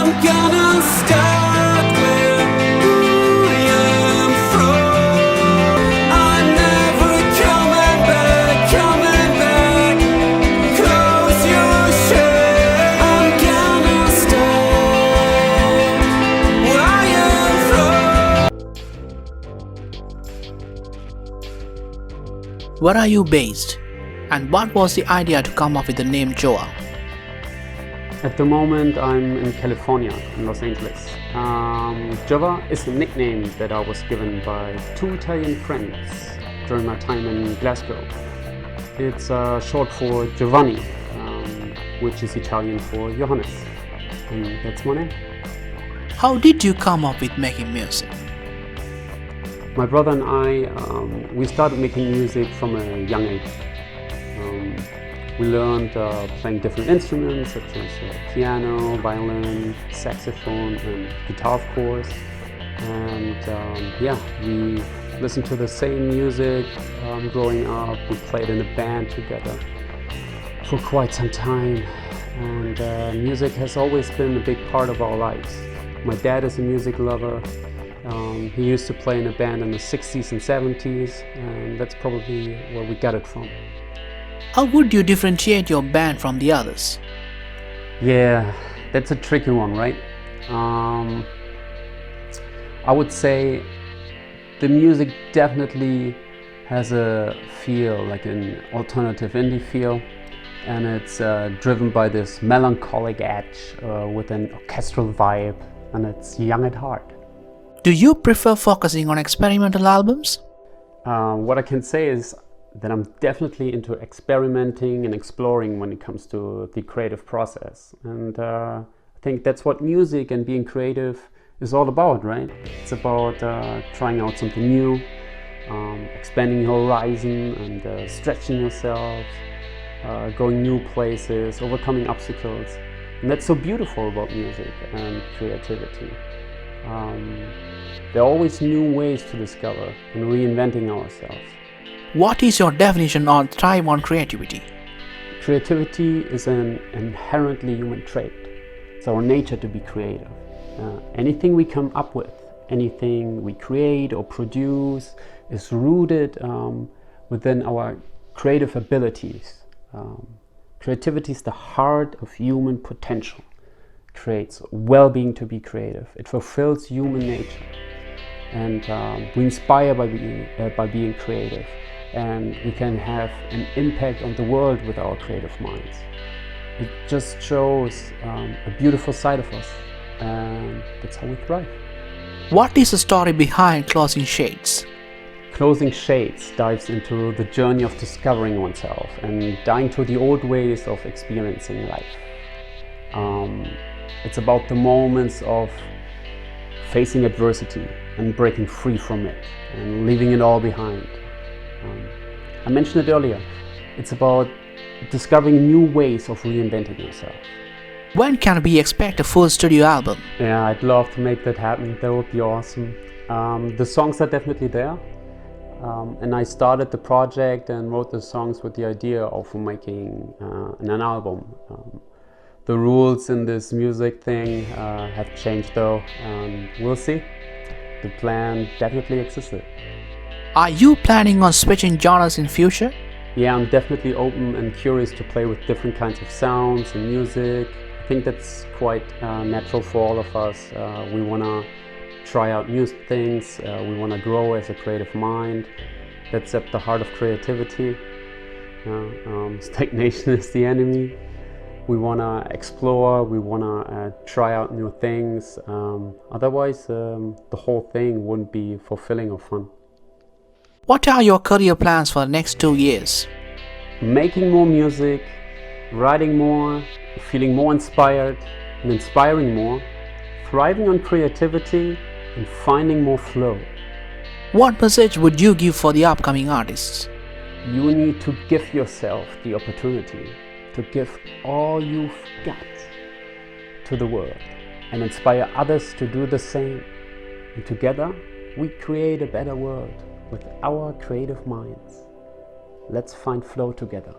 I'm gonna start where I am from. I'm never coming back. Close your shades. I'm gonna start where I am from. Where are you based? And what was the idea to come up with the name Gjova? At the moment, I'm in California, in Los Angeles. Gjova is a nickname that I was given by two Italian friends during my time in Glasgow. It's short for Giovanni, which is Italian for Johannes. And that's my name. How did you come up with making music? My brother and I, we started making music from a young age. We learned playing different instruments such as piano, violin, saxophone, and guitar, of course. And yeah, we listened to the same music growing up. We played in a band together for quite some time. And music has always been a big part of our lives. My dad is a music lover. He used to play in a band in the 60s and 70s, and that's probably where we got it from. How would you differentiate your band from the others? Yeah, that's a tricky one, right? I would say the music definitely has a feel, like an alternative indie feel, and it's driven by this melancholic edge with an orchestral vibe, and it's young at heart. Do you prefer focusing on experimental albums? What I can say is that I'm definitely into experimenting and exploring when it comes to the creative process. And I think that's what music and being creative is all about, right? It's about trying out something new, expanding your horizon and stretching yourself, going new places, overcoming obstacles. And that's so beautiful about music and creativity. There are always new ways to discover and reinventing ourselves. What is your definition on thrive on creativity? Creativity is an inherently human trait. It's our nature to be creative. Anything we come up with, anything we create or produce is rooted within our creative abilities. Creativity is the heart of human potential. It creates well-being to be creative. It fulfills human nature. And we inspire by being creative. And we can have an impact on the world with our creative minds. It just shows a beautiful side of us, and that's how we thrive. What is the story behind Clawson Shades? Clawson Shades dives into the journey of discovering oneself and dying to the old ways of experiencing life. It's about the moments of facing adversity and breaking free from it and leaving it all behind. I mentioned it earlier, it's about discovering new ways of reinventing yourself. When can we expect a full studio album? Yeah, I'd love to make that happen. That would be awesome. The songs are definitely there. And I started the project and wrote the songs with the idea of making an album. The rules in this music thing have changed though, and we'll see. The plan definitely existed. Are you planning on switching genres in future? Yeah, I'm definitely open and curious to play with different kinds of sounds and music. I think that's quite natural for all of us. We want to try out new things. We want to grow as a creative mind. That's at the heart of creativity. Stagnation is the enemy. We want to explore, we want to try out new things. Otherwise, the whole thing wouldn't be fulfilling or fun. What are your career plans for the next 2 years? Making more music, writing more, feeling more inspired and inspiring more, thriving on creativity and finding more flow. What message would you give for the upcoming artists? You need to give yourself the opportunity to give all you've got to the world and inspire others to do the same. And together, we create a better world with our creative minds. Let's find flow together.